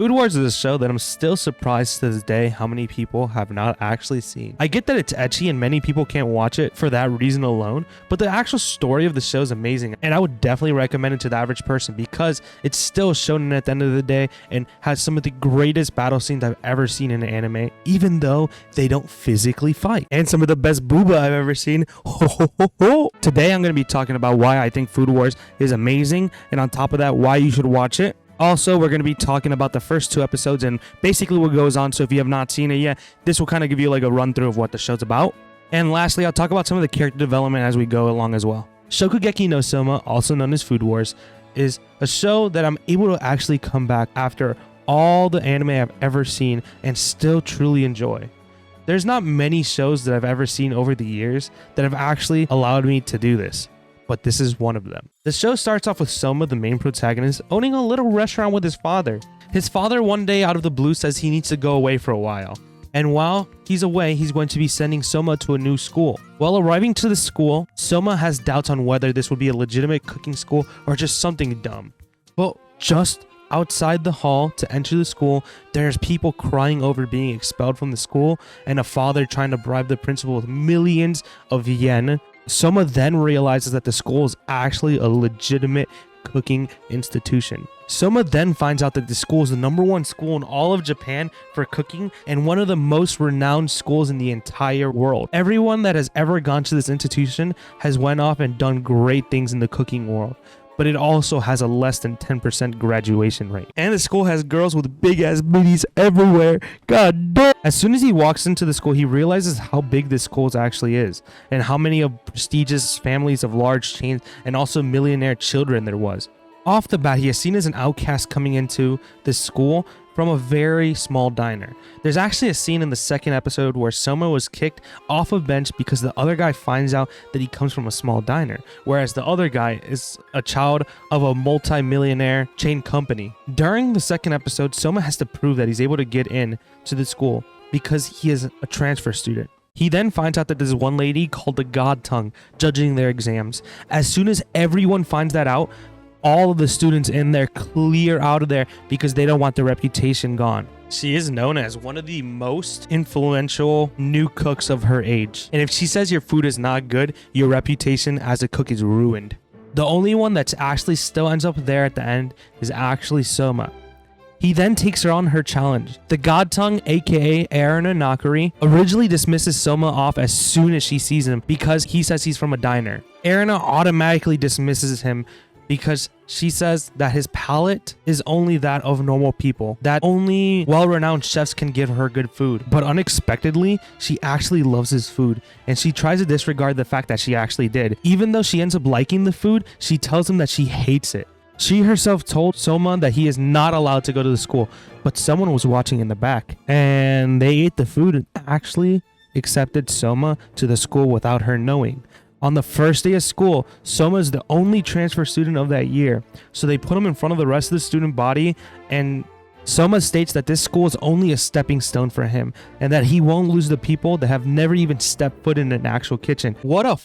Food Wars is a show that I'm still surprised to this day how many people have not actually seen. I get that it's ecchi and many people can't watch it for that reason alone, but the actual story of the show is amazing, and I would definitely recommend it to the average person because it's still shonen at the end of the day and has some of the greatest battle scenes I've ever seen in an anime, even though they don't physically fight. And some of the best booba I've ever seen. Ho, ho, ho, ho. Today I'm going to be talking about why I think Food Wars is amazing, and on top of that, why you should watch it. Also, we're going to be talking about the first 2 episodes and basically what goes on. So if you have not seen it yet, this will kind of give you like a run through of what the show's about. And lastly, I'll talk about some of the character development as we go along as well. Shokugeki No Soma, also known as Food Wars, is a show that I'm able to actually come back after all the anime I've ever seen and still truly enjoy. There's not many shows that I've ever seen over the years that have actually allowed me to do this, but this is one of them. The show starts off with Soma, the main protagonist, owning a little restaurant with his father. His father one day out of the blue says he needs to go away for a while. And while he's away, he's going to be sending Soma to a new school. While arriving to the school, Soma has doubts on whether this would be a legitimate cooking school or just something dumb. But just outside the hall to enter the school, there's people crying over being expelled from the school and a father trying to bribe the principal with millions of yen. Soma then realizes that the school is actually a legitimate cooking institution. Soma then finds out that the school is the #1 school in all of Japan for cooking and one of the most renowned schools in the entire world. Everyone that has ever gone to this institution has went off and done great things in the cooking world, but it also has a less than 10% graduation rate. And the school has girls with big ass booties everywhere. God damn. As soon as he walks into the school, he realizes how big this school actually is and how many of prestigious families of large chains and also millionaire children there was. Off the bat, he is seen as an outcast coming into this school from a very small diner. There's actually a scene in the 2nd episode where Soma was kicked off a bench because the other guy finds out that he comes from a small diner, whereas the other guy is a child of a multi-millionaire chain company. During the 2nd episode, Soma has to prove that he's able to get in to the school because he is a transfer student. He then finds out that there's one lady called the God Tongue judging their exams. As soon as everyone finds that out, all of the students in there clear out of there because they don't want their reputation gone. She is known as one of the most influential new cooks of her age. And if she says your food is not good, your reputation as a cook is ruined. The only one that's actually still ends up there at the end is actually Soma. He then takes her on her challenge. The God Tongue, aka Erina Nakari, originally dismisses Soma off as soon as she sees him because he says he's from a diner. Erina automatically dismisses him because she says that his palate is only that of normal people, that only well-renowned chefs can give her good food. But unexpectedly, she actually loves his food, and she tries to disregard the fact that she actually did. Even though she ends up liking the food, she tells him that she hates it. She herself told Soma that he is not allowed to go to the school, but someone was watching in the back, and they ate the food and actually accepted Soma to the school without her knowing. On the first day of school, Soma is the only transfer student of that year, so they put him in front of the rest of the student body, and Soma states that this school is only a stepping stone for him, and that he won't lose the people that have never even stepped foot in an actual kitchen. What a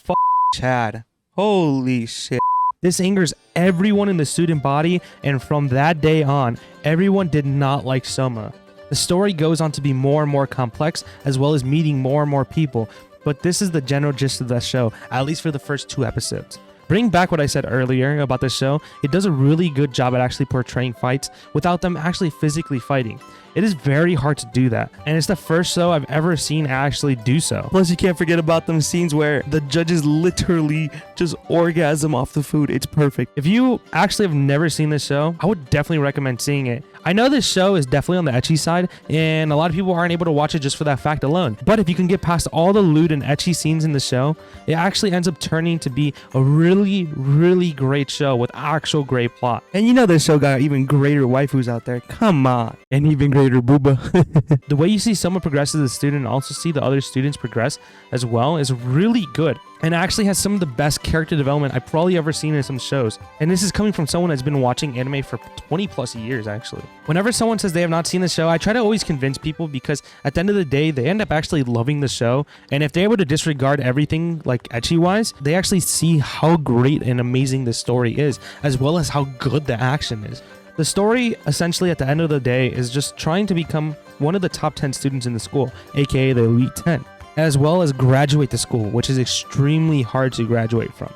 Chad. Holy shit. This angers everyone in the student body, and from that day on, everyone did not like Soma. The story goes on to be more and more complex, as well as meeting more and more people. But this is the general gist of the show, at least for the first 2 episodes. Bring back what I said earlier about the show, it does a really good job at actually portraying fights without them actually physically fighting. It is very hard to do that, and it's the first show I've ever seen actually do so. Plus, you can't forget about them scenes where the judges literally just orgasm off the food. It's perfect. If you actually have never seen this show, I would definitely recommend seeing it. I know this show is definitely on the ecchi side, and a lot of people aren't able to watch it just for that fact alone. But if you can get past all the lewd and ecchi scenes in the show, it actually ends up turning to be a really, really great show with actual great plot. And you know this show got even greater waifus out there. Come on. And even greater booba. The way you see someone progress as a student and also see the other students progress as well is really good. and actually has some of the best character development I've probably ever seen in some shows. And this is coming from someone that's been watching anime for 20 plus years, actually. Whenever someone says they have not seen the show, I try to always convince people, because at the end of the day, they end up actually loving the show. And if they're able to disregard everything like ecchi-wise, they actually see how great and amazing the story is, as well as how good the action is. The story, essentially at the end of the day, is just trying to become one of the top 10 students in the school, aka the Elite 10, as well as graduate the school, which is extremely hard to graduate from.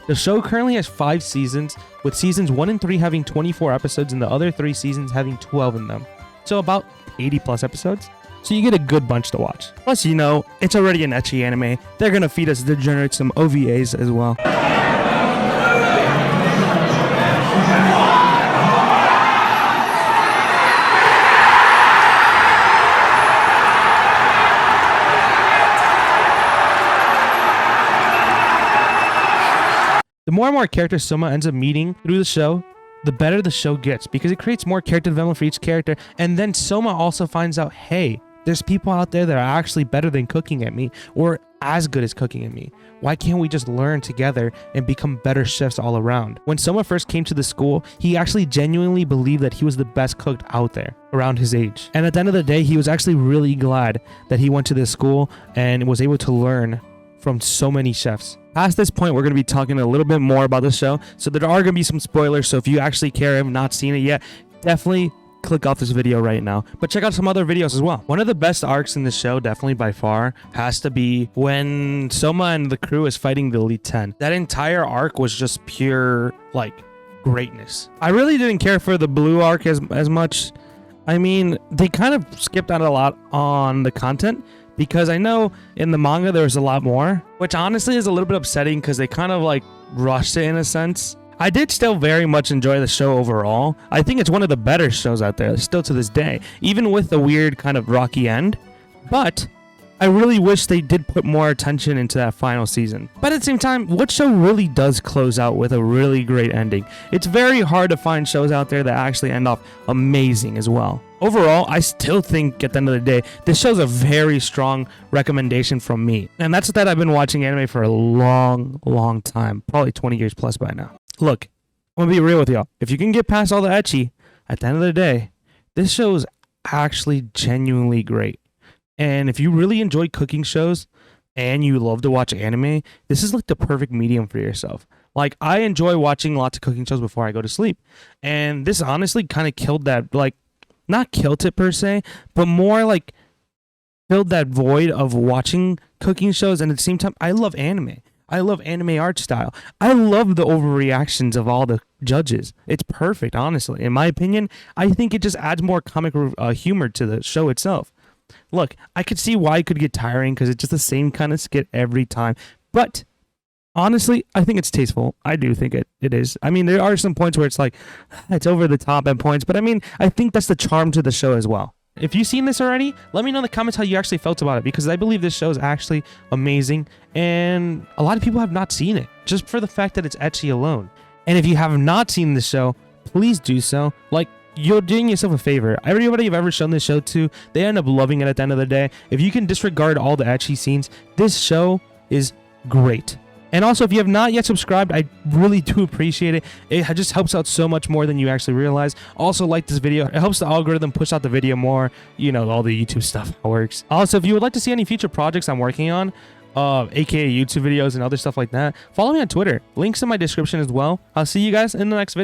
The show currently has 5 seasons, with seasons 1 and 3 having 24 episodes and the other 3 seasons having 12 in them. So about 80 plus episodes. So you get a good bunch to watch. Plus, you know, it's already an ecchi anime. They're gonna feed us degenerate some OVAs as well. The more and more characters Soma ends up meeting through the show, the better the show gets, because it creates more character development for each character. And then Soma also finds out, hey, there's people out there that are actually better than cooking at me, or as good as cooking at me. Why can't we just learn together and become better chefs all around? When Soma first came to the school, he actually genuinely believed that he was the best cook out there around his age. And at the end of the day, he was actually really glad that he went to this school and was able to learn from so many chefs. Past this point, we're going to be talking a little bit more about the show, so there are going to be some spoilers. So if you actually care and have not seen it yet, definitely click off this video right now. But check out some other videos as well. One of the best arcs in the show, definitely by far, has to be when Soma and the crew is fighting the Elite 10. That entire arc was just pure, like, greatness. I really didn't care for the blue arc as much. I mean, they kind of skipped out a lot on the content, because I know in the manga there's a lot more, which honestly is a little bit upsetting because they kind of like rushed it in a sense. I did still very much enjoy the show overall. I think it's one of the better shows out there still to this day, even with the weird kind of rocky end. But I really wish they did put more attention into that final season. But at the same time, what show really does close out with a really great ending? It's very hard to find shows out there that actually end off amazing as well. Overall, I still think at the end of the day, this show's a very strong recommendation from me. And that's that I've been watching anime for a long time. Probably 20 years plus by now. Look, I'm gonna be real with y'all. If you can get past all the ecchi, at the end of the day, this show is actually genuinely great. And if you really enjoy cooking shows and you love to watch anime, this is like the perfect medium for yourself. Like, I enjoy watching lots of cooking shows before I go to sleep. And this honestly kind of killed that, like, not killed it per se, but more like filled that void of watching cooking shows. And at the same time, I love anime. I love anime art style. I love the overreactions of all the judges. It's perfect, honestly. In my opinion, I think it just adds more comic humor to the show itself. Look, I could see why it could get tiring because it's just the same kind of skit every time. But honestly, I think it's tasteful. I do think it is. I mean, there are some points where it's like, it's over the top at points. But I mean, I think that's the charm to the show as well. If you've seen this already, let me know in the comments how you actually felt about it, because I believe this show is actually amazing. And a lot of people have not seen it just for the fact that it's ecchi alone. And if you have not seen the show, please do so. Like, you're doing yourself a favor. Everybody you've ever shown this show to, they end up loving it at the end of the day. If you can disregard all the ecchi scenes, this show is great. And also, if you have not yet subscribed, I really do appreciate it. It just helps out so much more than you actually realize. Also, like this video. It helps the algorithm push out the video more. You know, all the YouTube stuff works. Also, if you would like to see any future projects I'm working on, aka YouTube videos and other stuff like that, follow me on Twitter. Links in my description as well. I'll see you guys in the next video.